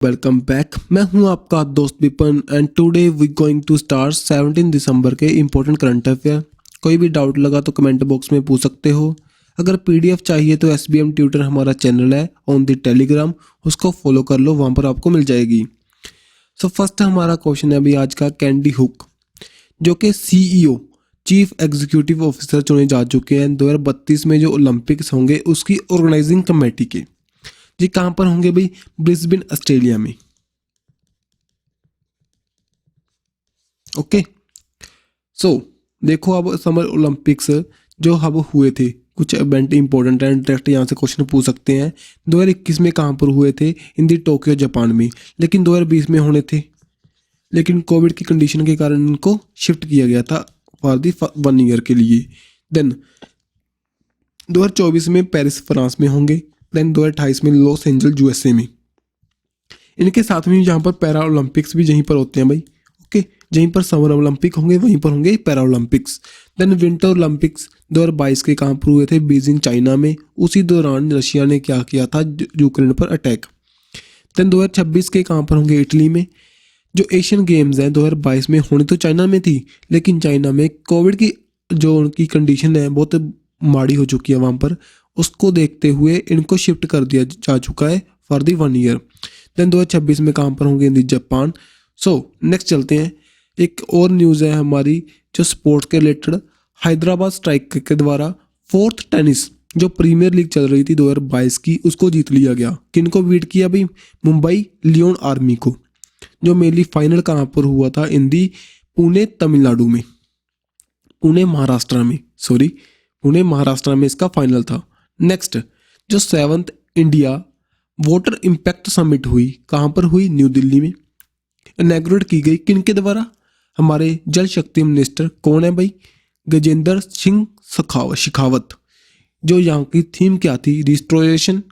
Welcome back. मैं हूं आपका दोस्त Vipan and today we going to start 17 दिसंबर के इंपॉर्टेंट करंट अफेयर। कोई भी डाउट लगा तो कमेंट बॉक्स में पूछ सकते हो। अगर पीडीएफ चाहिए तो एसबीएम ट्यूटर हमारा चैनल है ऑन द टेलीग्राम, उसको फॉलो कर लो, वहाँ पर आपको मिल जाएगी। सो फर्स्ट हमारा क्वेश्चन है अभी आज का। कैंडी हुक जो कि सीईओ चीफ एग्जीक्यूटिव ऑफिसर चुने जा चुके हैं 2032 में जो ओलंपिक्स होंगे उसकी ऑर्गेनाइजिंग कमेटी के। जी कहाँ पर होंगे भाई? ब्रिस्बेन ऑस्ट्रेलिया में। ओके सो देखो अब समर ओलंपिक्स जो अब हुए थे, कुछ इवेंट इंपॉर्टेंट है, डायरेक्ट यहाँ से क्वेश्चन पूछ सकते हैं। 2021 में कहाँ पर हुए थे? इन दी टोक्यो जापान में। लेकिन 2020 में होने थे, लेकिन कोविड की कंडीशन के कारण इनको शिफ्ट किया गया था फॉर दी 1 ईयर के लिए। देन 2024 में पेरिस फ्रांस में होंगे। देन 2028 में लॉस एंजल्स यूएसए में। इनके साथ में जहाँ पर पैरा ओलंपिक्स भी यहीं पर होते हैं भाई। ओके, जहीं पर समर ओलंपिक होंगे वहीं पर होंगे para Olympics. Then winter Olympics 2022 के कहाँ पर हुए थे? बीजिंग चाइना में। उसी दौरान रशिया ने क्या किया था? यूक्रेन पर अटैक। देन 2026 के कहाँ पर होंगे? इटली में। जो एशियन गेम्स हैं 2022 में होनी तो चाइना में थी, लेकिन चाइना में कोविड की जो उनकी कंडीशन है बहुत माड़ी हो चुकी है वहाँ पर, उसको देखते हुए इनको शिफ्ट कर दिया जा चुका है फॉर दी 1 ईयर। देन 2026 में कहाँ पर होंगे? इन दी जापान। सो नेक्स्ट चलते हैं। एक और न्यूज़ है हमारी जो स्पोर्ट्स के रिलेटेड। हैदराबाद स्ट्राइक के द्वारा 4th टेनिस जो प्रीमियर लीग चल रही थी 2022 की, उसको जीत लिया गया। किनको बीट किया भाई? मुंबई लियोन आर्मी को। जो मेनली फाइनल कहाँ पर हुआ था? इन दी पुणे तमिलनाडु में, पुणे महाराष्ट्र में, सॉरी पुणे महाराष्ट्र में इसका फाइनल था। नेक्स्ट जो 7th India water impact summit हुई, कहाँ पर हुई? न्यू दिल्ली में। इनैगोरेट की गई किनके द्वारा? हमारे जल शक्ति मिनिस्टर कौन है भाई? गजेंद्र सिंह शेखावत। जो यहाँ की थीम क्या थी? Restoration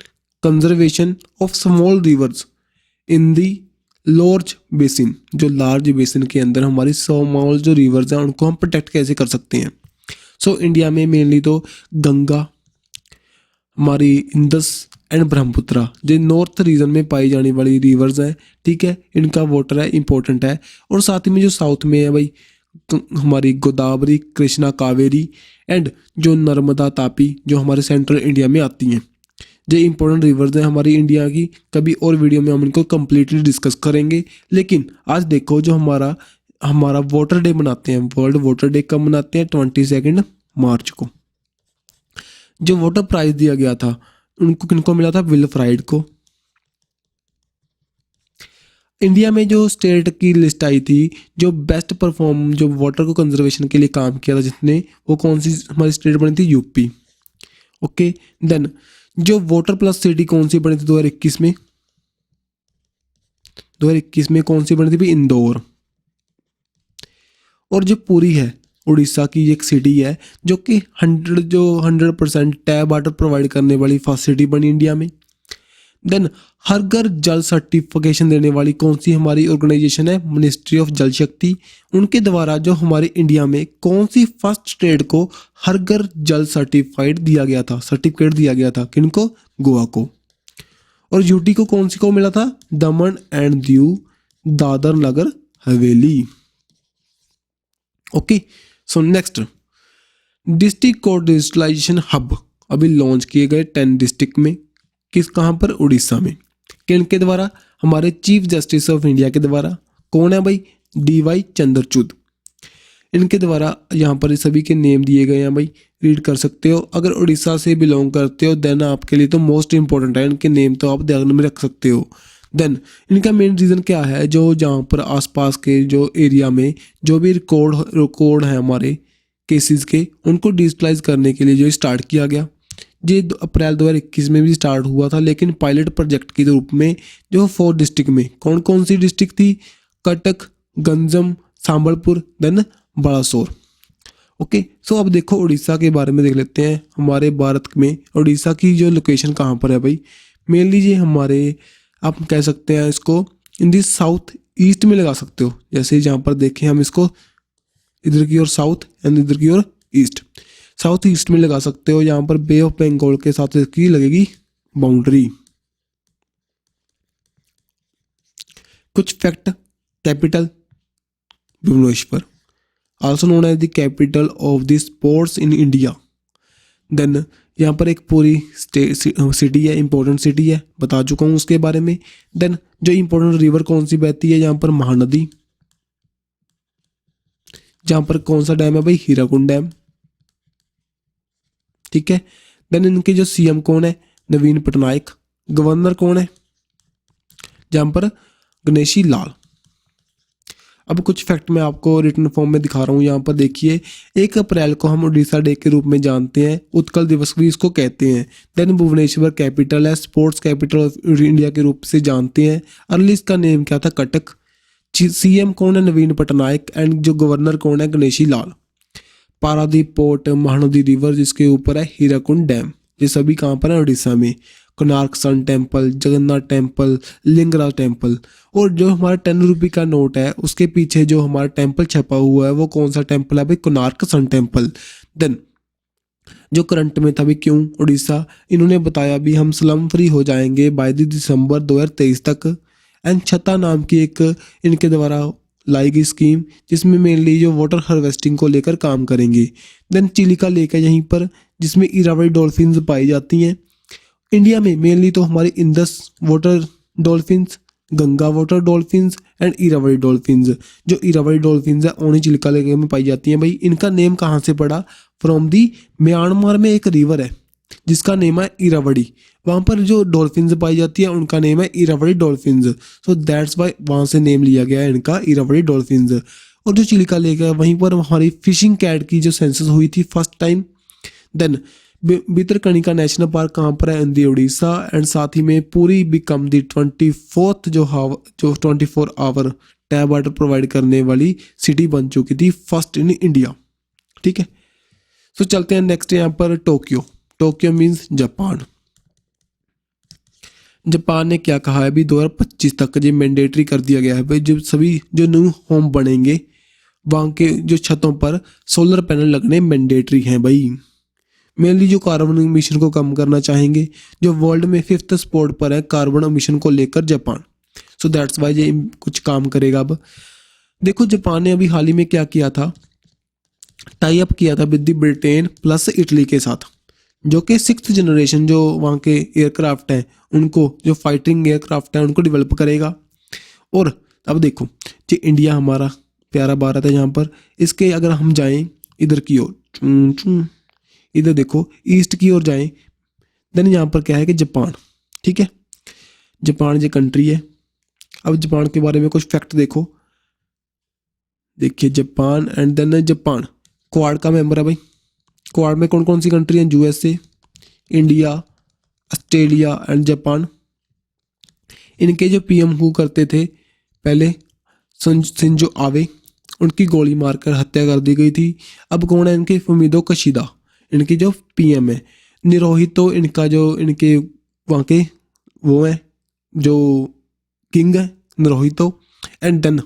conservation of small reverse in the large basin. जो लार्ज बेसिन के अंदर हमारी स्मॉल जो रिवर्स हैं उनको हम प्रोटेक्ट कैसे कर सकते हैं। सो इंडिया में मेनली तो गंगा, हमारी इंदस एंड ब्रह्मपुत्रा जो नॉर्थ रीजन में पाई जाने वाली रिवर्स हैं, ठीक है, इनका वाटर है इंपॉर्टेंट है। और साथ ही में जो साउथ में है भाई हमारी गोदावरी, कृष्णा, कावेरी एंड जो नर्मदा, तापी जो हमारे सेंट्रल इंडिया में आती हैं। जो इंपॉर्टेंट रिवर्स हैं हमारी इंडिया की, कभी और वीडियो में हम इनको कम्प्लीटली डिस्कस करेंगे। लेकिन आज देखो जो हमारा वाटर डे मनाते हैं, वर्ल्ड वाटर डे कब मनाते हैं? 22 मार्च को। जो वाटर प्राइज दिया गया था उनको किनको मिला था? विल्फ्राइड को। इंडिया में जो स्टेट की लिस्ट आई थी जो बेस्ट परफॉर्म जो वाटर को कंजर्वेशन के लिए काम किया था जिसने, वो कौन सी हमारी स्टेट बनी थी? यूपी। ओके, देन जो वाटर प्लस सिटी कौन सी बनी थी 2021 में? 2021 में कौन सी बनी थी भाई? इंदौर। और जो पुरी है उड़ीसा की एक सिटी है जो कि 100% टैप वाटर प्रोवाइड करने वाली फर्स्ट सिटी बनी इंडिया में। देन हर घर जल सर्टिफिकेशन देने वाली कौन सी हमारी ऑर्गेनाइजेशन है? मिनिस्ट्री ऑफ जल शक्ति। उनके द्वारा जो हमारी इंडिया में कौन सी फर्स्ट स्टेट को हर घर जल सर्टिफाइड दिया गया था, सर्टिफिकेट दिया गया था? किनको? गोवा को। और यूटी को कौन सी को मिला था? दमन and Diu, Dadra Nagar Haveli. Okay, so next district court digitalisation hub अभी लॉन्च किए गए 10 डिस्ट्रिक्ट में। किस कहाँ पर? उड़ीसा में। किनके द्वारा? हमारे चीफ जस्टिस ऑफ इंडिया के द्वारा। कौन है भाई? डीवाई चंद्रचूड़। इनके द्वारा यहाँ पर सभी के नेम दिए गए हैं भाई, रीड कर सकते हो। अगर उड़ीसा से बिलोंग करते हो देन आपके लिए तो मोस्ट इंपॉर्टेंट है, इनके नेम तो आप ध्यान में रख सकते हो। देन इनका मेन रीज़न क्या है? जो जहाँ पर आसपास के जो एरिया में जो भी रिकॉर्ड है हमारे केसेस के, उनको डिजिटलाइज करने के लिए जो स्टार्ट किया गया। ये अप्रैल 2021 में भी स्टार्ट हुआ था, लेकिन पायलट प्रोजेक्ट के रूप में जो 4 डिस्ट्रिक्ट में, कौन कौन सी डिस्ट्रिक्ट थी? कटक, गंजम, संबलपुर, देन बालासोर। ओके, सो अब देखो उड़ीसा के बारे में देख लेते हैं। हमारे भारत में उड़ीसा की जो लोकेशन कहाँ पर है भाई? मेन लीजिए हमारे, आप कह सकते हैं इसको इन दी साउथ ईस्ट में लगा सकते हो। जैसे जहाँ पर देखें हम इसको, इधर की ओर साउथ एंड इधर की ओर ईस्ट, साउथ ईस्ट में लगा सकते हो। यहाँ पर बे ऑफ बंगाल के साथ इसकी लगेगी बाउंड्री। कुछ fact, capital Bhubaneswar, also known as the capital of the sports in India. Then यहाँ पर एक पूरी सिटी है, इंपॉर्टेंट सिटी है, बता चुका हूँ उसके बारे में। देन जो इंपॉर्टेंट रिवर कौन सी बहती है यहाँ पर, महानदी। जहाँ पर कौन सा डैम है भाई, हीराकुंड डैम, ठीक है। देन इनके जो सीएम कौन है, नवीन पटनायक। गवर्नर कौन है, जहाँ पर गणेशी लाल। अब कुछ फैक्ट मैं आपको रिटन फॉर्म में दिखा रहा हूँ। यहाँ पर देखिए, 1 अप्रैल को हम उड़ीसा डे के रूप में जानते हैं, उत्कल दिवस भी इसको कहते हैं। देन भुवनेश्वर कैपिटल है, स्पोर्ट्स कैपिटल ऑफ इंडिया के रूप से जानते हैं। अर्ली इसका नेम क्या था, कटक। सीएम कौन है, नवीन पटनायक। एंड जो गवर्नर कौन है, गणेशी लाल। पारादीप पोर्ट, महानदी रिवर जिसके ऊपर है, हीराकुंड डैम। ये सभी कहाँ पर है, उड़ीसा में। Konark sun temple, Jagannath temple, Lingaraj temple. और जो हमारा 10 रुपये का नोट है उसके पीछे जो हमारा टेम्पल छपा हुआ है वो कौन सा टेम्पल है भाई, कोणार्क सन टेम्पल। देन जो करंट में था भी, क्यों उड़ीसा, इन्होंने बताया भी हम स्लम फ्री हो जाएंगे बाय दिसंबर 2023 तक। एंड छत्ता नाम की एक इनके द्वारा लाई गई स्कीम, जिसमें मेनली जो वाटर हार्वेस्टिंग को लेकर काम करेंगे। देन चिलिका लेक है यहीं पर, जिसमें इरावदी डॉल्फिन्स पाई जाती हैं। इंडिया में मेनली तो हमारे Indus water dolphins, Ganga water dolphins and Irrawaddy dolphins. जो इरावदी डॉल्फिन्स है ओनी चिलिका लेक में पाई जाती हैं। भाई इनका नेम कहाँ से पड़ा, फ्रॉम दी म्यांमार में एक रिवर है जिसका नेम है इरावदी। वहाँ पर जो डॉल्फिन्स पाई जाती है उनका नेम है Irrawaddy dolphins. So that's why वहाँ से नेम लिया गया है इनका, इरावदी डॉल्फिन्स। और जो चिलिका लेक है वहीं पर हमारी फिशिंग कैट की जो सेंसस हुई थी first time. Then Bhitarkanika national park कहाँ पर है, इन दी उड़ीसा। एंड साथ ही में पूरी बिकम दी 24th जो 24 आवर टैप वाटर प्रोवाइड करने वाली सिटी बन चुकी थी, फर्स्ट इन इंडिया, ठीक है। सो चलते हैं नेक्स्ट यहाँ पर Tokyo. Tokyo means Japan. Japan ने क्या कहा है अभी 2025 तक ये मैंडेटरी कर दिया गया है भाई, जो सभी जो न्यू होम बनेंगे वहाँ के जो छतों पर सोलर पैनल लगने मैंडेटरी हैं भाई। मेनली जो कार्बन एमिशन को कम करना चाहेंगे, जो वर्ल्ड में 5th स्पॉट पर है कार्बन एमिशन को लेकर जापान। सो दैट्स वाई ये कुछ काम करेगा। अब देखो जापान ने अभी हाल ही में क्या किया था, टाई अप किया था with the Britain plus Italy के साथ, जो कि 6th जनरेशन जो वहाँ के एयरक्राफ्ट हैं उनको, जो फाइटिंग एयरक्राफ्ट हैं उनको डेवलप करेगा। और अब देखो जो इंडिया हमारा प्यारा भारत है, यहाँ पर इसके अगर हम जाएं इधर की ओर, इधर देखो ईस्ट की ओर जाएं, देन यहाँ पर क्या है कि जापान, ठीक है। जापान जो कंट्री है। अब जापान के बारे में कुछ फैक्ट देखो, देखिए Japan and then Japan Quad का मेंबर है भाई। क्वाड में कौन कौन सी कंट्री हैं, USA, India, Australia and Japan. इनके जो पीएम हुआ करते थे पहले, शिंजो आबे, उनकी गोली मारकर हत्या कर दी गई थी। अब कौन है इनके, फुमियो किशिदा इनकी जो पीएम है। निरोहितो इनका जो इनके वहाँ के वो है जो किंग है, निरोहितो। एंड देन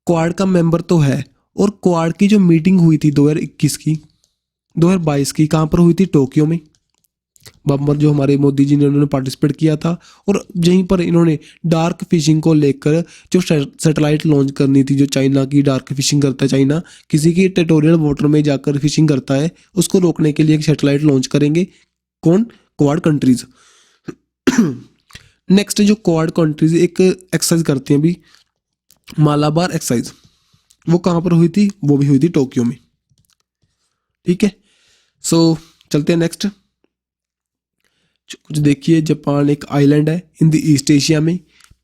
क्वाड का मेंबर तो है। और क्वाड की जो मीटिंग हुई थी 2022 की कहाँ पर हुई थी, टोक्यो में। बम्बर जो हमारे मोदी जी ने उन्होंने पार्टिसिपेट किया था। और यहीं पर इन्होंने डार्क फिशिंग को लेकर जो सैटेलाइट लॉन्च करनी थी, जो चाइना की डार्क फिशिंग करता है, चाइना किसी की टेरिटोरियल वाटर में जाकर फिशिंग करता है, उसको रोकने के लिए एक सैटेलाइट लॉन्च करेंगे। कौन, क्वाड कंट्रीज। नेक्स्ट जो क्वाड कंट्रीज एक एक्सरसाइज करती हैं अभी, मालाबार एक्सरसाइज, वो कहाँ पर हुई थी, वो भी हुई थी टोक्यो में, ठीक है। सो चलते हैं नेक्स्ट। कुछ देखिए, जापान एक आइलैंड है इन द ईस्ट एशिया में।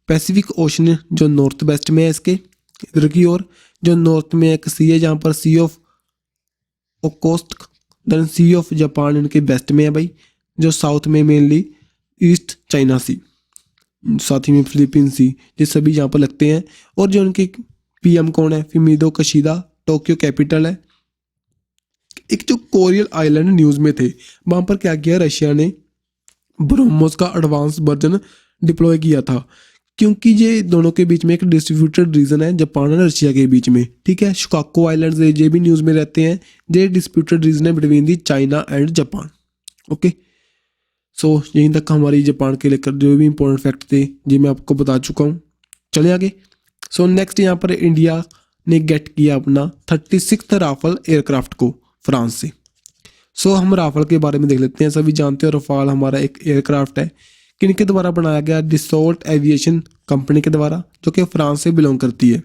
पैसिफिक ओशन जो नॉर्थ वेस्ट में है इसके इधर की ओर, जो नॉर्थ में एक सी है जहाँ पर sea of Okhotsk, then sea of Japan इनके वेस्ट में है भाई। जो साउथ में मेनली ईस्ट चाइना सी, साथ ही में फिलीपीन सी, ये सभी यहाँ पर लगते हैं। और जो उनके पीएम कौन है, फुमियो किशिदा, टोक्यो कैपिटल है। एक जो कोरियल आइलैंड न्यूज़ में थे, वहाँ पर क्या किया, रशिया ने ब्रह्मोस का एडवांस वर्जन डिप्लॉय किया था, क्योंकि ये दोनों के बीच में एक डिस्प्यूटेड रीजन है, जापान और रशिया के बीच में, ठीक है। शिकागो आइलैंड्स ये भी न्यूज़ में रहते हैं, ये डिस्प्यूटेड रीजन है between the China and Japan, okay. So यहीं तक हमारी जापान के लेकर जो भी इंपॉर्टेंट फैक्ट थे जी मैं आपको बता चुका हूँ। चले आगे। सो नेक्स्ट यहाँ पर इंडिया ने गेट किया अपना 36 राफेल एयरक्राफ्ट को फ्रांस से। सो हम राफेल के बारे में देख लेते हैं। सभी जानते हो राफेल हमारा एक एयरक्राफ्ट है, किनके द्वारा बनाया गया, डिसॉल्ट एविएशन कंपनी के द्वारा, जो कि फ्रांस से बिलोंग करती है।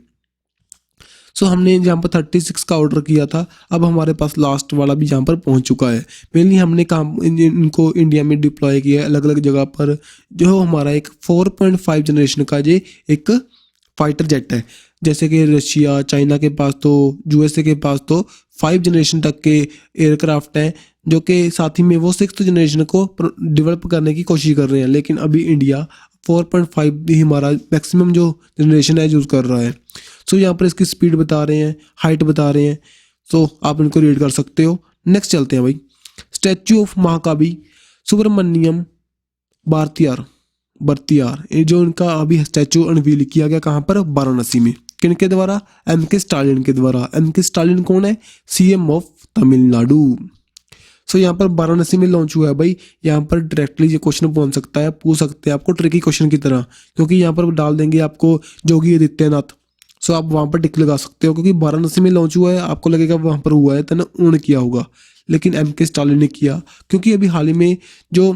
सो हमने यहाँ पर 36 का ऑर्डर किया था, अब हमारे पास लास्ट वाला भी यहाँ पर पहुँच चुका है। मेनली हमने काम इनको इंडिया में डिप्लॉय किया है अलग अलग जगह पर। जो हमारा एक 4.5 जनरेशन का ये एक फाइटर जेट है, जैसे कि रशिया चाइना के पास तो यूएसए के पास तो 5 जनरेशन तक के एयरक्राफ्ट हैं, जो कि साथ ही में वो 6th जनरेशन को डेवलप करने की कोशिश कर रहे हैं। लेकिन अभी इंडिया 4.5 भी हमारा मैक्सिमम जो जनरेशन है यूज़ कर रहा है। सो यहाँ पर इसकी स्पीड बता रहे हैं, हाइट बता रहे हैं, सो आप इनको रीड कर सकते हो। नेक्स्ट चलते हैं भाई, स्टैचू ऑफ महाकवि सुब्रमण्यम भारतियार ये जो इनका अभी स्टैचू अनवील किया गया, कहाँ पर, वाराणसी में। किनके द्वारा, M.K. स्टालिन के द्वारा। M.K. स्टालिन कौन है, CM ऑफ तमिलनाडु। सो यहाँ पर वाराणसी में लॉन्च हुआ है भाई। यहाँ पर डायरेक्टली ये क्वेश्चन पूछ सकते हैं आपको ट्रिकी क्वेश्चन की तरह, क्योंकि यहाँ पर डाल देंगे आपको योगी आदित्यनाथ। सो आप वहाँ पर टिक लगा सकते हो, क्योंकि वाराणसी में लॉन्च हुआ है, आपको लगेगा वहाँ पर हुआ है तो ना उन्होंने किया होगा, लेकिन M.K. स्टालिन ने किया। क्योंकि अभी हाल ही में जो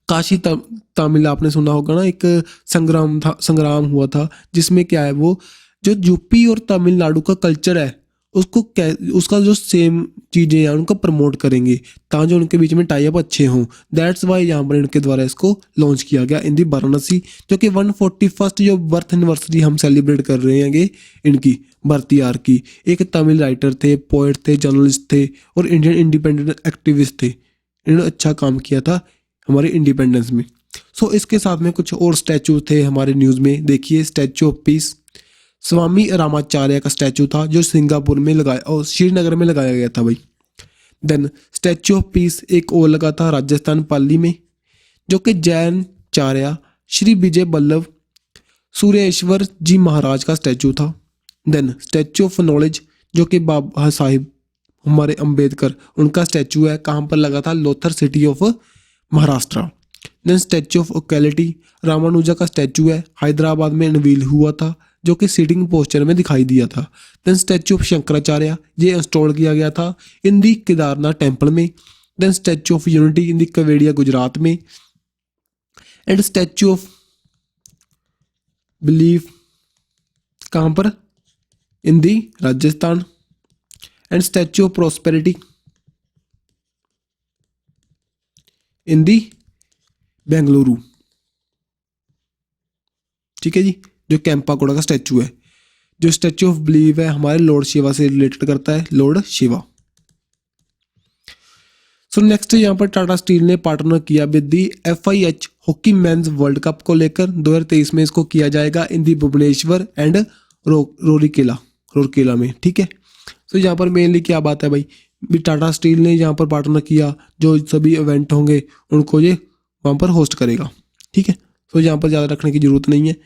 काशी तमिल आपने सुना होगा ना, एक संग्राम हुआ था, जिसमें क्या है, वो जो यूपी और तमिलनाडु का कल्चर है उसका जो सेम चीज़ें हैं उनको प्रमोट करेंगे, ताकि उनके बीच में टाई अप अच्छे हों। दैट्स वाई यहाँ पर इनके द्वारा इसको लॉन्च किया गया इन दी वाराणसी, जो कि 141st जो बर्थ एनिवर्सरी हम सेलिब्रेट कर रहे हैं इनकी भारतियार की। एक तमिल राइटर थे, पोएट थे, जर्नलिस्ट थे और इंडियन इंडिपेंडेंट एक्टिविस्ट थे। इन्होंने अच्छा काम किया था हमारे इंडिपेंडेंस में। सो इसके साथ में कुछ और स्टैचू थे हमारे न्यूज़ में। देखिए, स्टैचू ऑफ पीस स्वामी रामाचार्य का स्टैचू था, जो सिंगापुर में लगाया और श्रीनगर में लगाया गया था भाई। देन स्टैचू ऑफ पीस एक और लगा था राजस्थान पाली में, जो कि जैन चार्य श्री विजय वल्लभ सूर्येश्वर जी महाराज का स्टैचू था। देन स्टैचू ऑफ नॉलेज, जो कि बाबा साहिब हमारे अंबेडकर उनका स्टैचू है, कहाँ पर लगा था, लोथर city of Maharashtra. Then statue of equality Ramanuja का स्टैचू है, हैदराबाद में अनवील हुआ था, जो कि सीटिंग पोस्चर में दिखाई दिया था। देन स्टैचू ऑफ शंकराचार्य ये इंस्टॉल किया गया था इन दी केदारनाथ टेम्पल में। Then statue of unity in the Kevadia Gujarat में। एंड स्टैचू ऑफ बिलीफ कहाँ पर, in the Rajasthan. And statue of prosperity in the Bengaluru. ठीक है जी, जो कैंपाकोड़ा का स्टैचू है। जो स्टैचू ऑफ बिलीव है हमारे लॉर्ड शिवा से रिलेटेड करता है, लॉर्ड शिवा। सो नेक्स्ट यहाँ पर टाटा स्टील ने पार्टनर किया with the FIH hockey mains world cup को लेकर। 2023 में इसको किया जाएगा इन दी भुवनेश्वर एंड रोरकेला में। ठीक है, तो यहाँ पर मेनली क्या बात है भाई, भी टाटा स्टील ने यहाँ पर पार्टनर किया, जो सभी इवेंट होंगे उनको ये वहाँ पर होस्ट करेगा। ठीक है, तो यहाँ पर ज़्यादा रखने की जरूरत नहीं है।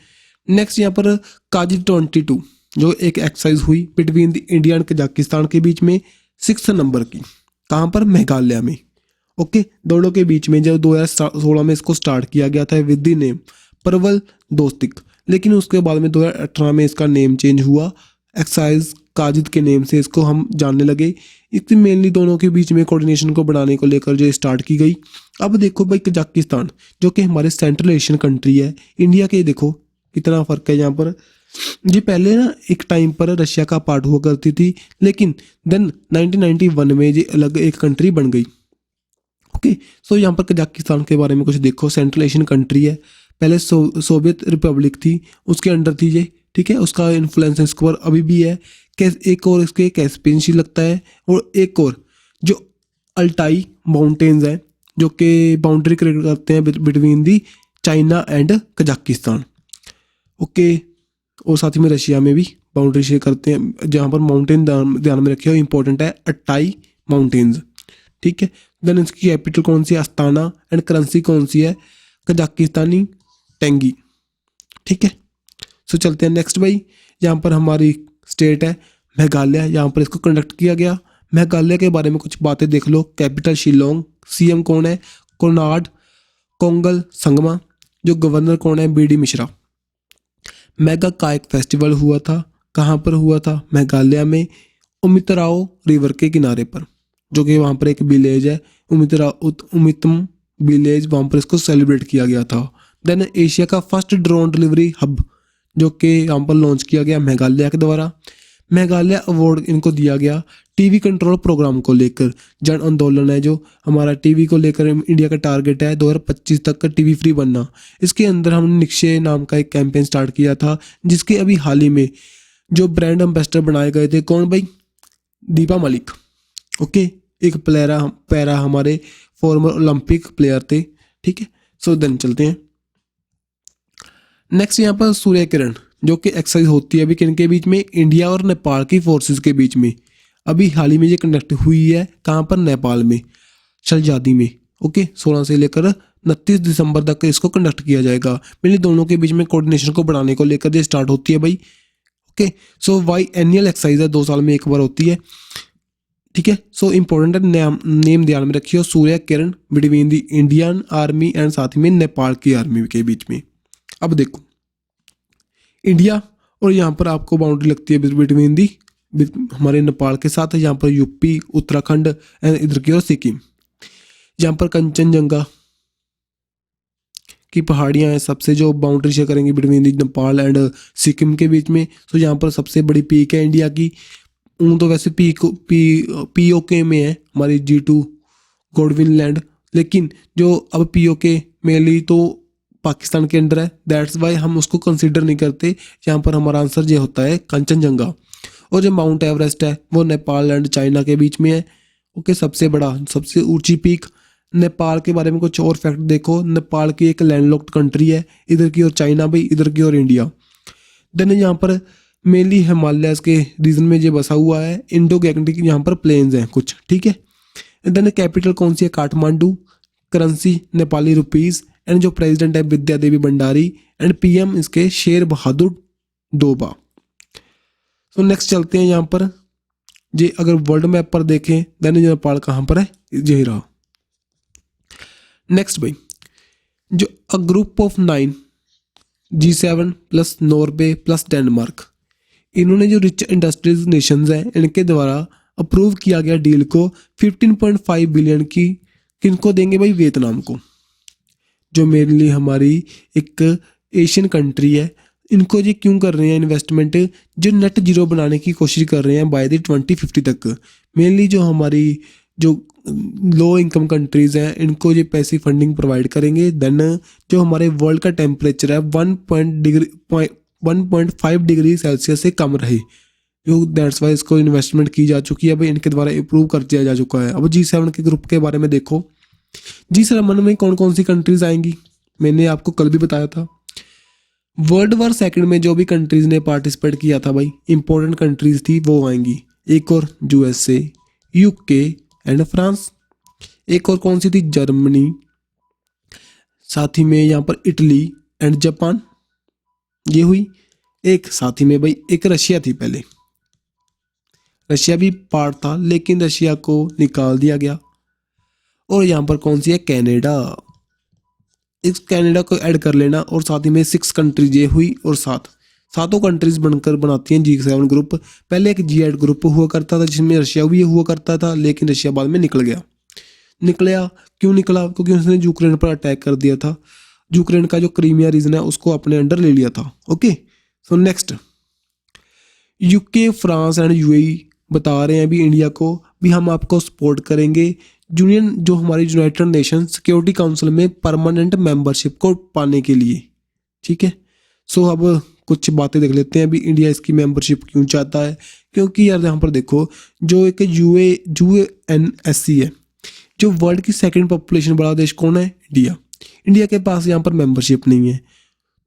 नेक्स्ट यहाँ पर काजी 22 जो एक एक्सरसाइज हुई between the India and Kazakhstan के बीच में 6 नंबर की, कहाँ पर, मेघालय में। ओके, दोनों के बीच में जब 2016 में इसको स्टार्ट किया गया था विद द नेम प्रबल दोस्तिक, लेकिन उसके बाद में 2018 में इसका नेम चेंज हुआ, एक्सरसाइज काजिद के नेम से इसको हम जानने लगे। इसकी मेनली दोनों के बीच में कोऑर्डिनेशन को बढ़ाने को लेकर जो स्टार्ट की गई। अब देखो भाई, कजाकिस्तान जो कि हमारे सेंट्रल एशियन कंट्री है, इंडिया के देखो कितना फ़र्क है यहाँ पर। ये पहले ना एक टाइम पर रशिया का पार्ट हुआ करती थी, लेकिन देन 1991 में ये अलग एक कंट्री बन गई। ओके, सो यहाँ पर कजाकिस्तान के बारे में कुछ देखो। सेंट्रल एशियन कंट्री है, पहले सोवियत रिपब्लिक थी, उसके अंडर थी ये। ठीक है, उसका इन्फ्लुएंस इसके ऊपर अभी भी है। एक और इसके कैस्पियन सी लगता है, और एक और जो अल्टाई माउंटेन्स हैं, जो कि बाउंड्री क्रिएट करते हैं between the China and Kazakhstan. Okay, और साथ ही में रशिया में भी बाउंड्री शेयर करते हैं। जहाँ पर माउंटेन ध्यान में रखे हो, इंपॉर्टेंट है, अट्टाई माउंटेन्स। ठीक है, देन इसकी कैपिटल कौन सी है, अस्ताना, एंड करेंसी कौन सी है, कजाकिस्तानी टेंगी। ठीक है, सो चलते हैं नेक्स्ट भाई। यहाँ पर हमारी स्टेट है मेघालय, यहाँ पर इसको कंडक्ट किया गया। मेघालय के बारे में कुछ बातें देख लो। कैपिटल शिलोंग, CM कौन है, कोनार्ड कोंगल संगमा, जो गवर्नर कौन है, BD मिश्रा। मेगा काइक फेस्टिवल हुआ था। कहाँ पर हुआ था? मेघालय में उमितराओ रिवर के किनारे पर, जो कि वहाँ पर एक विलेज है उमितम विलेज, वहाँ पर इसको सेलिब्रेट किया गया था। देन एशिया का फर्स्ट ड्रोन डिलीवरी हब जो कि यहाँ पर लॉन्च किया गया मेघालय के द्वारा। मेघालय अवार्ड इनको दिया गया टीवी कंट्रोल प्रोग्राम को लेकर। जन आंदोलन है जो हमारा टीवी को लेकर, इंडिया का टारगेट है 2025 तक का टीवी फ्री बनना। इसके अंदर हमने निक्षय नाम का एक कैंपेन स्टार्ट किया था, जिसके अभी हाल ही में जो ब्रांड एम्बेसडर बनाए गए थे, कौन भाई? दीपा मलिक। ओके, एक पैरा हमारे फॉर्मर ओलंपिक प्लेयर थे। ठीक है, सो देन चलते हैं नेक्स्ट। यहाँ पर सूर्य किरण जो कि एक्सरसाइज होती है अभी किनके बीच में? इंडिया और नेपाल की फोर्सेस के बीच में। अभी हाल ही में ये कंडक्ट हुई है। कहाँ पर? नेपाल में, शलजादी में। ओके, 16 से लेकर 29 दिसंबर तक इसको कंडक्ट किया जाएगा। मेनली दोनों के बीच में कोऑर्डिनेशन को बढ़ाने को लेकर ये स्टार्ट होती है भाई। ओके, सो वाई एनुअल एक्सरसाइज है, 2 साल में एक बार होती है। ठीक है, सो इम्पोर्टेंट है, नेम ध्यान में रखिए। Surya Kiran between the Indian army and साथ में नेपाल की आर्मी के बीच में। अब देखो इंडिया और यहाँ पर आपको बाउंड्री लगती है बिटवीन दी हमारे नेपाल के साथ। यहाँ पर यूपी, उत्तराखंड एंड इधर की ओर सिक्किम। यहाँ पर कंचनजंगा की पहाड़ियाँ हैं सबसे, जो बाउंड्री शेयर करेंगी between the Nepal and Sikkim के बीच में। तो यहाँ पर सबसे बड़ी पीक है इंडिया की। तो वैसे पीओके में है हमारी G2 गॉडविन लैंड, लेकिन जो अब पीओके मेनली तो पाकिस्तान के अंडर है, दैट्स वाई हम उसको कंसीडर नहीं करते। यहाँ पर हमारा आंसर ये होता है कंचनजंगा। और जो माउंट एवरेस्ट है वो नेपाल एंड चाइना के बीच में है। ओके, सबसे बड़ा, सबसे ऊंची पीक। नेपाल के बारे में कुछ और फैक्ट देखो, नेपाल की एक लैंडलॉक्ड कंट्री है, इधर की ओर चाइना भाई, इधर की ओर इंडिया। देन यहाँ पर मेनली हिमालय के रीजन में ये बसा हुआ है। इंडो गैंगटिक यहाँ पर प्लेन्स हैं कुछ। ठीक है, देन कैपिटल कौन सी है? Kathmandu. Currency Nepali rupees and जो प्रेसिडेंट है विद्या देवी भंडारी एंड पीएम इसके शेर बहादुर डोबा। तो नेक्स्ट चलते हैं यहाँ पर। ये अगर वर्ल्ड मैप पर देखें देन नेपाल कहाँ पर है? यही रहा। नेक्स्ट भाई, जो a group of 9 G7 plus Norway plus Denmark, इन्होंने जो रिच इंडस्ट्रीज नेशंस हैं इनके द्वारा अप्रूव किया गया डील को 15.5 बिलियन की किनको देंगे भाई? वियतनाम को, जो मेनली हमारी एक एशियन कंट्री है। इनको ये क्यों कर रहे हैं इन्वेस्टमेंट? जो नेट जीरो बनाने की कोशिश कर रहे हैं बाय द 2050 तक। मेनली जो हमारी जो लो इनकम कंट्रीज़ हैं इनको ये पैसे फंडिंग प्रोवाइड करेंगे। देन जो हमारे वर्ल्ड का टेम्परेचर है 1.5 डिग्री सेल्सियस से कम रहे, जो दैट्स वाई इसको इन्वेस्टमेंट की जा चुकी है भाई, इनके द्वारा अप्रूव कर दिया जा चुका है। अब G7 के ग्रुप के बारे में देखो। G7 में कौन कौन सी कंट्रीज आएंगी? मैंने आपको कल भी बताया था। वर्ल्ड वॉर सेकंड में जो भी कंट्रीज ने पार्टिसिपेट किया था भाई, इंपॉर्टेंट कंट्रीज थी, वो आएंगी। एक और USA, UK एंड फ्रांस। एक और कौन सी थी? जर्मनी। साथ ही में यहाँ पर इटली एंड जापान, ये हुई। एक साथ ही में भाई एक रशिया थी। पहले रशिया भी पार्ट था लेकिन रशिया को निकाल दिया गया। और यहाँ पर कौन सी है? कनाडा। इस कनाडा को ऐड कर लेना। और साथ ही में 6 कंट्रीज ये हुई और सातों कंट्रीज बनकर बनाती हैं G7 ग्रुप। पहले एक G8 ग्रुप हुआ करता था जिसमें रशिया भी हुआ करता था, लेकिन रशिया बाद में निकल गया। क्यों निकला? क्योंकि उसने यूक्रेन पर अटैक कर दिया था। यूक्रेन का जो क्रीमिया रीजन है उसको अपने अंडर ले लिया था। Okay, so next, UK, France and UAE बता रहे हैं अभी इंडिया को भी हम आपको सपोर्ट करेंगे जो हमारी यूनाइटेड नेशन सिक्योरिटी काउंसिल में परमानेंट मेंबरशिप को पाने के लिए। ठीक है, सो अब कुछ बातें देख लेते हैं अभी इंडिया इसकी मेंबरशिप क्यों चाहता है। क्योंकि यार यहाँ पर देखो, जो एक UNSC है, जो वर्ल्ड की सेकंड पॉपुलेशन बड़ा देश कौन है? इंडिया के पास यहाँ पर मेंबरशिप नहीं है।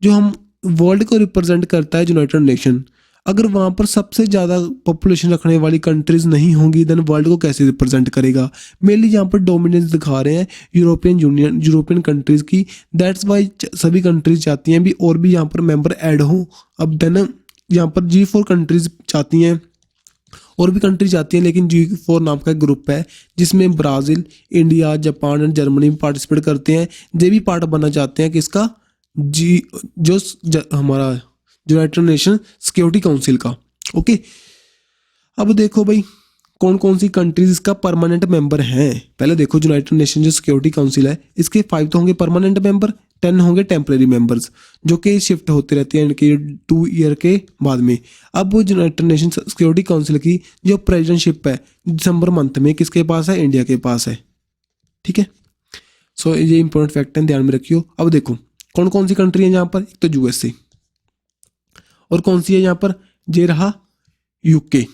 जो हम वर्ल्ड को रिप्रेजेंट करता है यूनाइटेड नेशन, अगर वहाँ पर सबसे ज़्यादा पॉपुलेशन रखने वाली कंट्रीज नहीं होंगी देन वर्ल्ड को कैसे रिप्रेजेंट करेगा? मेनली यहाँ पर डोमिनेंस दिखा रहे हैं यूरोपियन कंट्रीज़ की। दैट्स वाई सभी कंट्रीज चाहती हैं भी और भी यहाँ पर मेंबर ऐड हों। अब देन यहाँ पर G4 कंट्रीज चाहती हैं, और भी कंट्री चाहती हैं, लेकिन G4 नाम का ग्रुप है जिसमें Brazil, India, Japan and Germany participate करते हैं। ये भी पार्ट बनना चाहते हैं कि इसका हमारा यूनाइटेड नेशन सिक्योरिटी काउंसिल का। ओके, अब देखो भाई कौन कौन सी कंट्रीज इसका परमानेंट मेंबर हैं। पहले देखो यूनाइटेड नेशन जो सिक्योरिटी काउंसिल है इसके 5 तो होंगे परमानेंट मेंबर, 10 होंगे टेम्परेरी मेंबर्स जो कि शिफ्ट होते रहते हैं इनके 2 ईयर के बाद में। अब यूनाइटेड नेशन सिक्योरिटी काउंसिल की जो प्रेसिडेंटशिप है दिसंबर मंथ में किसके पास है, इंडिया के पास है। ठीक है, सो ये इंपॉर्टेंट फैक्ट है, ध्यान में रखियो। अब देखो कौन कौन सी कंट्री है यहाँ पर, एक तो यूएसए और कौन सी है यहाँ पर, ये रहा यूके।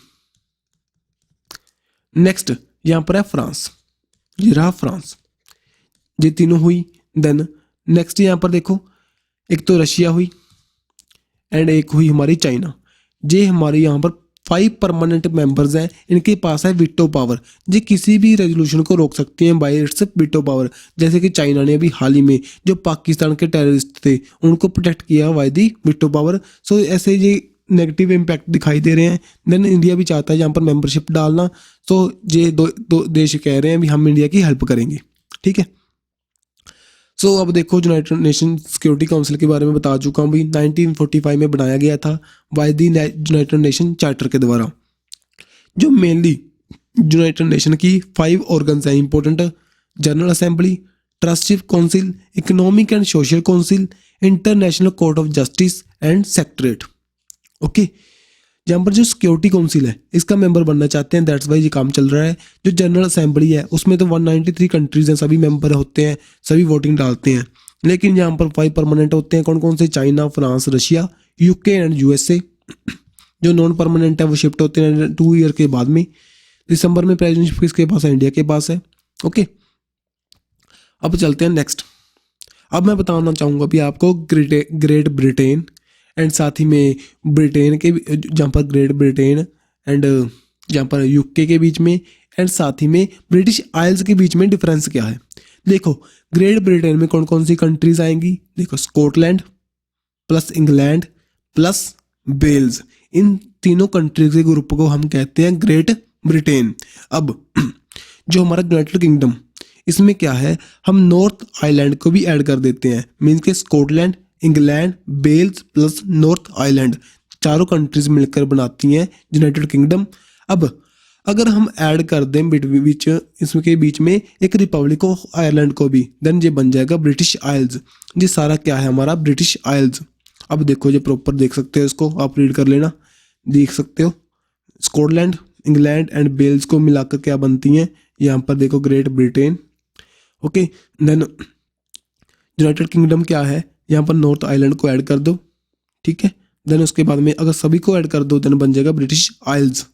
नेक्स्ट यहाँ पर है फ्रांस, ये रहा फ्रांस, ये तीनों हुई। देन नेक्स्ट यहाँ पर देखो एक तो रशिया हुई एंड एक हुई हमारी चाइना। ये हमारे यहाँ पर 5 परमानेंट मेंबर्स हैं, इनके पास है वीटो पावर, ये किसी भी रेजोल्यूशन को रोक सकती हैं बाय इट्स वीटो पावर। जैसे कि चाइना ने अभी हाल ही में जो पाकिस्तान के टेररिस्ट थे उनको प्रोटेक्ट किया बाय दी वीटो पावर। सो ऐसे ये नेगेटिव इम्पैक्ट दिखाई दे रहे हैं। देन इंडिया भी चाहता है यहाँ पर मेंबरशिप डालना, तो ये दो देश कह रहे हैं भी हम इंडिया की हेल्प करेंगे। ठीक है, सो अब देखो यूनाइटेड नेशन सिक्योरिटी काउंसिल के बारे में बता चुका हूँ भाई। 1945 में बनाया गया था by the United nation charter के द्वारा। जो मेनली यूनाइटेड नेशन की 5 ऑर्गन्स हैं important, general assembly, trusteeship council, economic and social council, international court of justice and secretariat. Okay, यहाँ पर जो सिक्योरिटी काउंसिल है इसका मेंबर बनना चाहते हैं, दैट्स वाई ये काम चल रहा है। जो जनरल असेंबली है उसमें तो 193 कंट्रीज हैं, सभी मेंबर होते हैं, सभी वोटिंग डालते हैं। लेकिन यहाँ पर 5 परमानेंट होते हैं, कौन कौन से, China, France, Russia, UK and USA. जो नॉन परमानेंट है वो शिफ्ट होते हैं 2 ईयर के बाद में। दिसंबर में प्रेसिडेंटशिप किसके पास है, इंडिया के पास है। ओके, अब चलते हैं नेक्स्ट। अब मैं बताना चाहूँगा भी आपको ग्रेट ब्रिटेन एंड साथ ही में ब्रिटेन के जहाँ पर ग्रेट ब्रिटेन एंड जहाँ पर यूके के बीच में एंड साथ ही में ब्रिटिश आइल्स के बीच में डिफरेंस क्या है। देखो ग्रेट ब्रिटेन में कौन कौन सी कंट्रीज आएंगी, देखो Scotland plus England plus Wales, इन तीनों कंट्रीज के ग्रुप को हम कहते हैं ग्रेट ब्रिटेन। अब जो हमारा यूनाइटेड किंगडम, इसमें क्या है, हम नॉर्थ आइलैंड को भी ऐड कर देते हैं, मीन्स के Scotland, England, Wales plus north island, चारों कंट्रीज मिलकर बनाती हैं यूनाइटेड किंगडम। अब अगर हम ऐड कर दें बीच इसके बीच में एक रिपब्लिक ऑफ आयरलैंड को भी, देन ये बन जाएगा ब्रिटिश आइल्स। ये सारा क्या है हमारा ब्रिटिश आइल्स। अब देखो ये प्रॉपर देख सकते हो, इसको आप रीड कर लेना, देख सकते हो स्कॉटलैंड, इंग्लैंड एंड वेल्स को मिलाकर क्या बनती हैं, यहाँ पर देखो Great Britain. Okay, then United Kingdom क्या है, यहाँ पर नॉर्थ आइलैंड को ऐड कर दो, ठीक है। देन उसके बाद में अगर सभी को ऐड कर दो देन बन जाएगा ब्रिटिश आइल्स।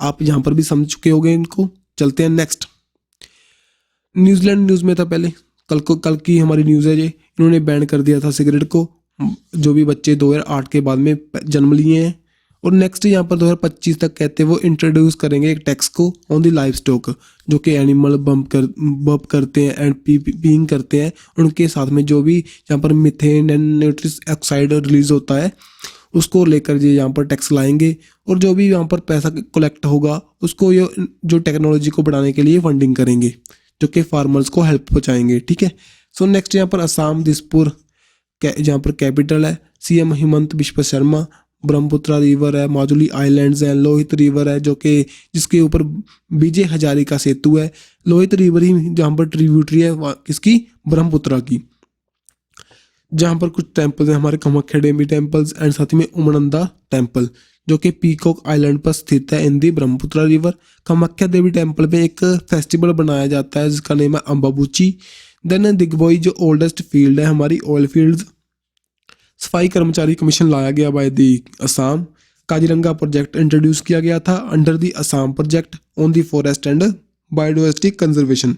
आप यहाँ पर भी समझ चुके होंगे इनको। चलते हैं नेक्स्ट। न्यूजीलैंड न्यूज़ में था पहले, कल की हमारी न्यूज़ है ये, इन्होंने बैन कर दिया था सिगरेट को, जो भी बच्चे 2008 के बाद में जन्म लिए हैं। और नेक्स्ट यहाँ पर 2025 तक कहते हैं वो इंट्रोड्यूस करेंगे एक टैक्स को ऑन द लाइव स्टॉक, जो कि एनिमल बम्प करते हैं एंड पीइंग करते हैं, उनके साथ में जो भी यहाँ पर methane and nitrous oxide release होता है उसको लेकर ये यहाँ पर टैक्स लाएंगे। और जो भी यहाँ पर पैसा कलेक्ट होगा उसको ये जो टेक्नोलॉजी को बढ़ाने के लिए फंडिंग करेंगे, जो कि फार्मर्स को हेल्प पहुँचाएंगे, ठीक है। सो नेक्स्ट यहाँ पर असम दिसपुर, जहाँ पर कैपिटल है सीएम हिमंत बिश्व शर्मा। ब्रह्मपुत्रा रिवर है, माजुली आइलैंड्स हैं, लोहित रिवर है जो कि जिसके ऊपर विजय हजारे का सेतु है। लोहित रिवर ही जहाँ पर ट्रिब्यूटरी है किसकी, ब्रह्मपुत्रा की। जहाँ पर कुछ टेम्पल्स हैं हमारे, कामाख्या देवी टेम्पल्स एंड साथ ही में उमानंदा टेम्पल जो कि पीकॉक आइलैंड पर स्थित है इन दी ब्रह्मपुत्रा रिवर। कामाख्या देवी टेम्पल में एक फेस्टिवल बनाया जाता है जिसका नेम है अम्बाबुची। देन दिग्बोई जो ओल्डेस्ट फील्ड है हमारी ऑयल फील्ड्स। सफाई कर्मचारी कमीशन लाया गया by the Assam. Kaziranga project introduce किया गया था under the Assam project on the forest and biodiversity conservation.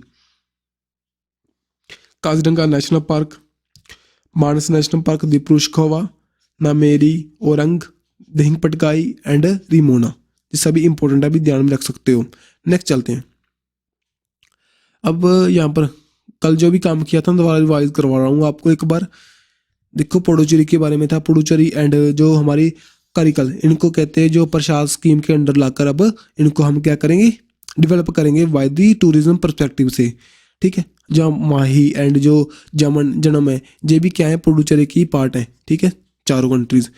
Kaziranga national park, Manas national park, Dibru-Saikhowa, Nameri, Orang, Dihing Patkai and Raimona, ये सभी इंपॉर्टेंट है, भी ध्यान में रख सकते हो। नेक्स्ट चलते हैं। अब यहाँ पर कल जो भी काम किया था दोबारा रिवाइज करवा रहा हूँ आपको एक बार। देखो पुडुचेरी के बारे में था, पुडुचेरी एंड जो हमारी करिकल, इनको कहते हैं जो प्रसाद स्कीम के अंडर लाकर अब इनको हम क्या करेंगे, डेवलप करेंगे बाय दी टूरिज्म पर्सपेक्टिव से, ठीक है। जो माही एंड जो जनम है ये भी क्या है, पुडुचेरी की पार्ट है, ठीक है, चारों कंट्रीज।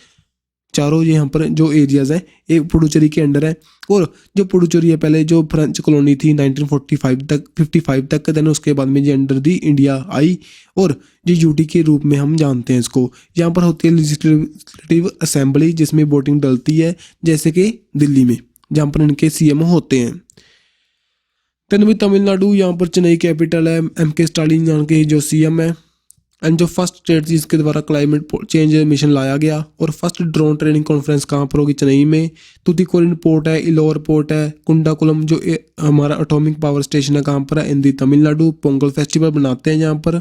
चारों यहाँ पर जो एरियाज़ हैं ये पुडुचेरी के अंडर है। और जो पुडुचेरी है पहले जो फ्रेंच कॉलोनी थी 1945 तक 55 तक, देन उसके बाद में ये अंडर दी इंडिया आई और ये यूटी के रूप में हम जानते हैं इसको। यहाँ पर होती है लेजिस्लेटिव असेंबली जिसमें वोटिंग डलती है, जैसे कि दिल्ली में जहाँ पर इनके सीएम होते हैं। देन भी तमिलनाडु, यहाँ पर चेन्नई कैपिटल है, एम.के. स्टालिन यहाँ के जो सीएम है। एंड जो फर्स्ट स्टेट जिसके द्वारा क्लाइमेट चेंज मिशन लाया गया। और फर्स्ट ड्रोन ट्रेनिंग कॉन्फ्रेंस कहाँ पर होगी? चेन्नई में। तुतिकोरिन पोर्ट है, इलोर पोर्ट है, कुंडाकुलम जो हमारा एटॉमिक पावर स्टेशन है कहाँ पर है? इन दी तमिलनाडु। पोंगल फेस्टिवल बनाते हैं यहाँ पर।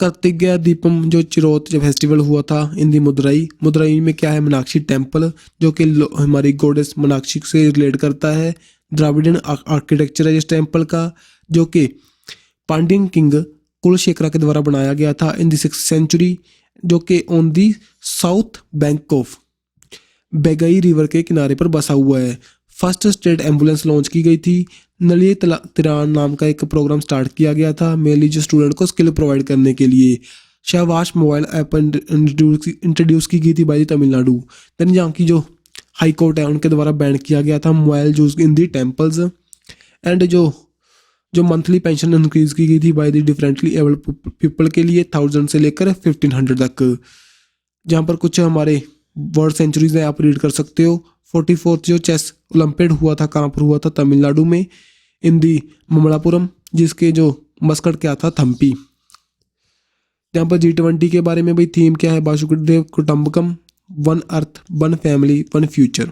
कार्तिकेय दीपम जो चिरोत जो फेस्टिवल हुआ था इन दी मदुरई। मदुरई में क्या है? मीनाक्षी टेम्पल जो कि हमारी गॉडेस मीनाक्षी से रिलेट करता है। द्राविडियन आर्किटेक्चर है इस टेम्पल का, जो कि पांड्यन किंग कुलशेखरा के द्वारा बनाया गया था इन दी 6th सेंचुरी, जो कि on the south bank of Vaigai river के किनारे पर बसा हुआ है। फर्स्ट स्टेट एम्बुलेंस लॉन्च की गई थी। नलिये तिरान नाम का एक प्रोग्राम स्टार्ट किया गया था मेनली जो स्टूडेंट को स्किल प्रोवाइड करने के लिए। शाहबाज मोबाइल ऐप इंट्रोड्यूस की गई थी बाई तमिलनाडु। देन यहाँ की जो हाई कोर्ट है उनके द्वारा बैन किया गया था mobile use in the temples. And जो मंथली पेंशन इंक्रीज की गई थी by the differently abled people के लिए 1000 से लेकर 1500 तक। जहाँ पर कुछ हमारे वर्ल्ड सेंचुरीज हैं आप रीड कर सकते हो। 44th जो चेस ओलंपियाड हुआ था कहाँ पर हुआ था? तमिलनाडु में इन दी ममलापुरम, जिसके जो मस्कट क्या था? थम्पी। यहाँ पर G20 के बारे में भाई थीम क्या है? Vasudhaiva Kutumbakam, one earth, one family, one future.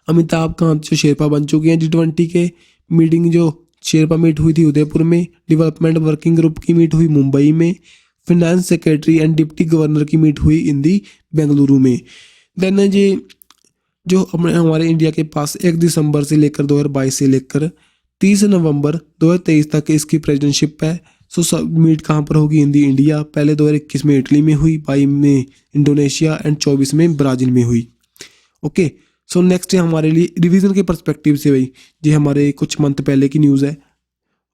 Amitabh Kant जो शेरपा बन चुके हैं G20 के। मीटिंग जो शेरपा मीट हुई थी उदयपुर में। डेवलपमेंट वर्किंग ग्रुप की मीट हुई मुंबई में। Finance secretary and deputy governor की मीट हुई इन दी बेंगलुरु में। देन ये जो हमारे इंडिया के पास 1 दिसंबर से लेकर 2022 से लेकर 30 नवंबर 2023 तक इसकी प्रेसिडेंटशिप है। सो सब मीट कहाँ पर होगी? इन दी इंडिया। पहले 2021 में इटली में हुई, 22 में इंडोनेशिया एंड 24 में ब्राज़ील में हुई। ओके, सो नेक्स्ट है हमारे लिए रिवीजन के पर्सपेक्टिव से भाई ये हमारे कुछ मंथ पहले की न्यूज़ है।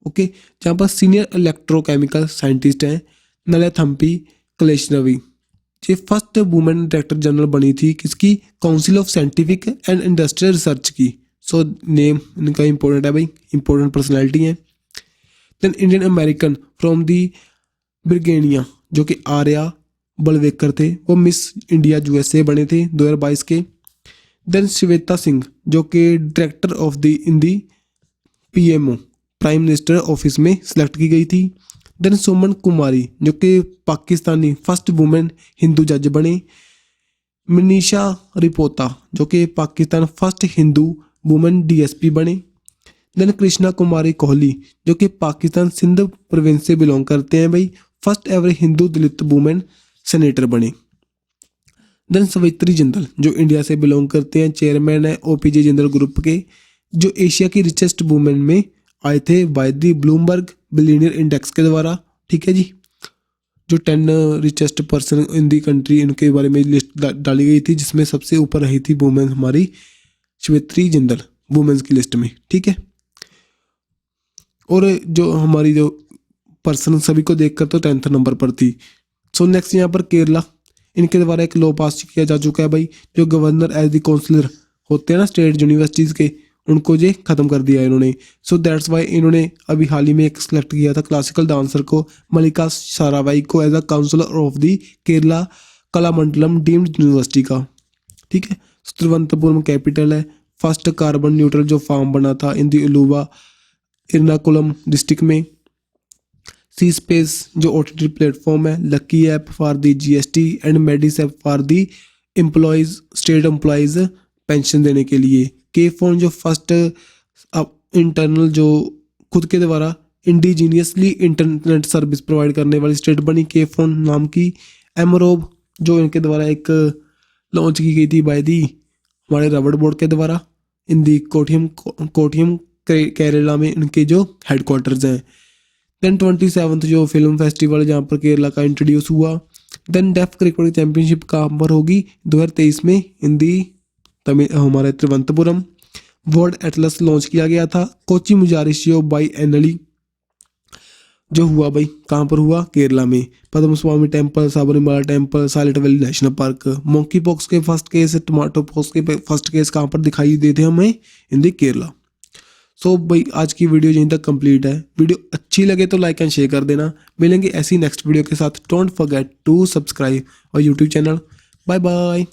ओके, जहाँ पर सीनियर इलेक्ट्रोकेमिकल साइंटिस्ट हैं नलेथम्पी कलेशनवी। ये फर्स्ट वुमेन डायरेक्टर जनरल बनी थी किसकी? Council of scientific and industrial research की। सो नेम इनका इंपॉर्टेंट है भाई, इंपॉर्टेंट पर्सनैलिटी है। Then Indian American from the ब्रिगेनिया जो कि आर्या बलवेकर थे, वो मिस इंडिया USA बने थे 2022 के। देन श्वेता सिंह जो कि director of the in the PMO prime minister office में सिलेक्ट की गई थी। देन सुमन कुमारी जो कि पाकिस्तानी फर्स्ट वुमेन हिंदू जज बने। मनीषा रिपोता जो कि Pakistan first Hindu women DSP बने। देन कृष्णा कुमारी कोहली जो कि पाकिस्तान सिंध प्रोविंस से बिलोंग करते हैं भाई, फर्स्ट एवर हिंदू दलित वुमेन सेनेटर बने। देन सवित्री जिंदल जो इंडिया से बिलोंग करते हैं, चेयरमैन है OPJ जिंदल ग्रुप के, जो एशिया की रिचेस्ट वुमेन में आए थे by the Bloomberg billionaire index के द्वारा। ठीक है जी, जो 10 richest person in the country इनके बारे में लिस्ट डाली गई थी, जिसमें सबसे ऊपर रही थी वुमेन हमारी सवित्री जिंदल वुमेन्स की लिस्ट में। ठीक है, और जो हमारी जो पर्सन सभी को देखकर तो 10th नंबर पर थी। सो नेक्स्ट यहाँ पर केरला, इनके द्वारा एक लॉ पास किया जा चुका है भाई, जो गवर्नर एज द काउंसलर होते हैं ना स्टेट यूनिवर्सिटीज़ के, उनको ये ख़त्म कर दिया इन्होंने। सो दैट्स वाई इन्होंने अभी हाल ही में एक सिलेक्ट किया था क्लासिकल डांसर को, मलिका साराभाई को, as a counsellor of the Kerala Kalamandalam deemed university का। ठीक है, तिरुवनंतपुरम कैपिटल है। फर्स्ट कार्बन न्यूट्रल जो फार्म बना था in the Aluva Ernakulam district में। सी स्पेस जो OTT प्लेटफॉर्म है। Lucky app for the GST and Medis app for the employees state employees pension देने के लिए। के फोन जो फर्स्ट इंटरनल जो खुद के द्वारा इंडिजीनियसली इंटरनेट सर्विस प्रोवाइड करने वाली स्टेट बनी के फोन नाम की। एमरोब जो इनके द्वारा एक लॉन्च की गई थी बाय दी हमारे रबड़ बोर्ड के द्वारा इन दी कोठियम केरला में इनके जो हेडक्वार्टर्स हैं। देन 27th जो फिल्म फेस्टिवल जहाँ पर केरला का इंट्रोड्यूस हुआ। देन डेफ क्रिकेट चैंपियनशिप कहाँ पर होगी? 2023 में इन दी हमारे तिरुवनंतपुरम। वर्ल्ड एटलस लॉन्च किया गया था। कोची मुजारिशियो बाई एनली। जो हुआ भाई कहाँ पर हुआ, केरला में। Padma Swamy temple, Sabarimala temple, silent valley national park. Monkey pox के फर्स्ट केस, टमाटो पॉक्स के फर्स्ट केस कहाँ पर दिखाई देते हमें, इन दी केरला। सो भाई आज की वीडियो यहीं तक कंप्लीट है। वीडियो अच्छी लगे तो लाइक एंड शेयर कर देना। मिलेंगे ऐसी नेक्स्ट वीडियो के साथ। डोंट फॉरगेट टू सब्सक्राइब और यूट्यूब चैनल। Bye bye.